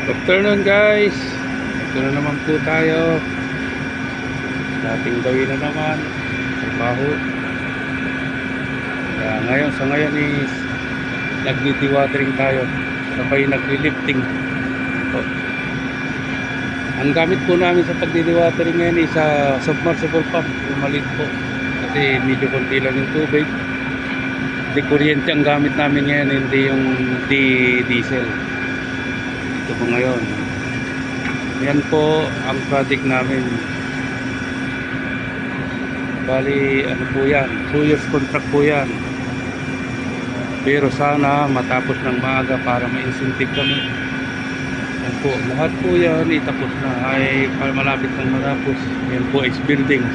Afternoon guys, ito na naman po tayo. Dating gawin na naman trabaho. Sa ngayon is nagdi-watering tayo, sabay nagli-lifting. Ang gamit po namin sa pagdi-watering ngayon is submersible pump, maliit po kasi medyo konti lang yung tubig. Di kuryente ang gamit namin ngayon, hindi yung diesel. Ito po ngayon, yan po ang project namin. Bali ano po yan, 2 years contract po yan, pero sana matapos ng maaga para may incentive kami. Yan po, lahat po yan itapos na, ay malapit nang matapos. Yan po, X buildings.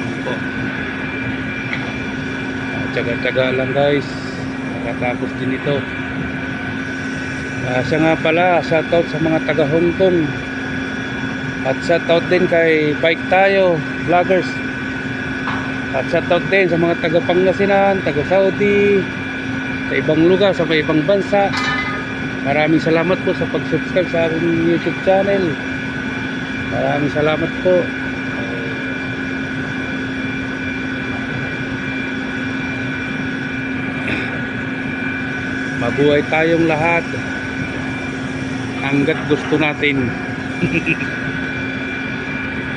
Yan po, tsaga-tsaga lang guys, nakatapos din ito. Siya nga pala, shoutout sa mga taga Hong Kong at shoutout din kay Bike Tayo Vloggers, at shoutout din sa mga taga Pangasinan, taga Saudi, sa ibang lugar, sa ibang bansa. Maraming salamat po sa pag-subscribe sa aking YouTube channel. Maraming salamat po. Mabuhay tayong lahat hanggat gusto natin.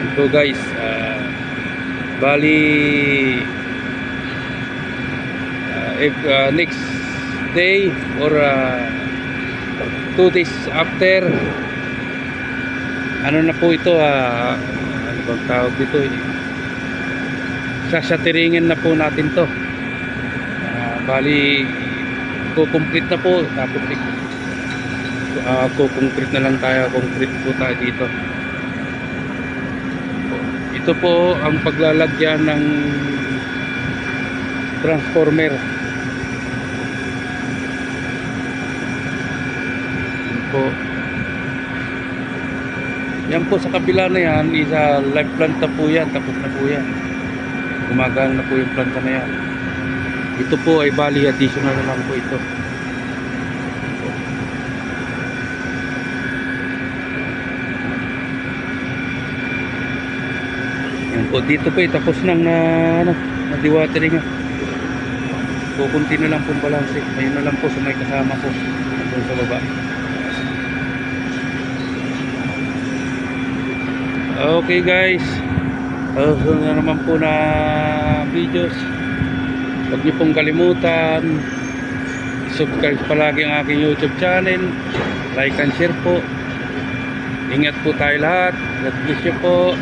Ito guys, bali if next day or 2 days after, ano na po ito, ano bang tawag dito, sasatiringin na po natin to. Bali complete na po, tapos concrete na lang tayo, concrete po tayo dito. Ito po ang paglalagyan ng transformer. Yan po sa kabila na yan, isa live planta po yan, tapos na po yan, gumagana na po yung planta na yan. Ito po ay bali additional na lang po ito. Yan po, dito po tapos nang na diwatering. Kukunti na lang po balanse. Ayun na lang po sa may kasama ko doon sa baba. Okay guys, so na naman po na videos. Huwag niyo pong kalimutan subscribe palagi ang aking YouTube channel, like and share po. Ingat po tayo lahat. God bless you po.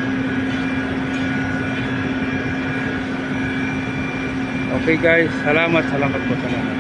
Okay guys, salamat po, salamat.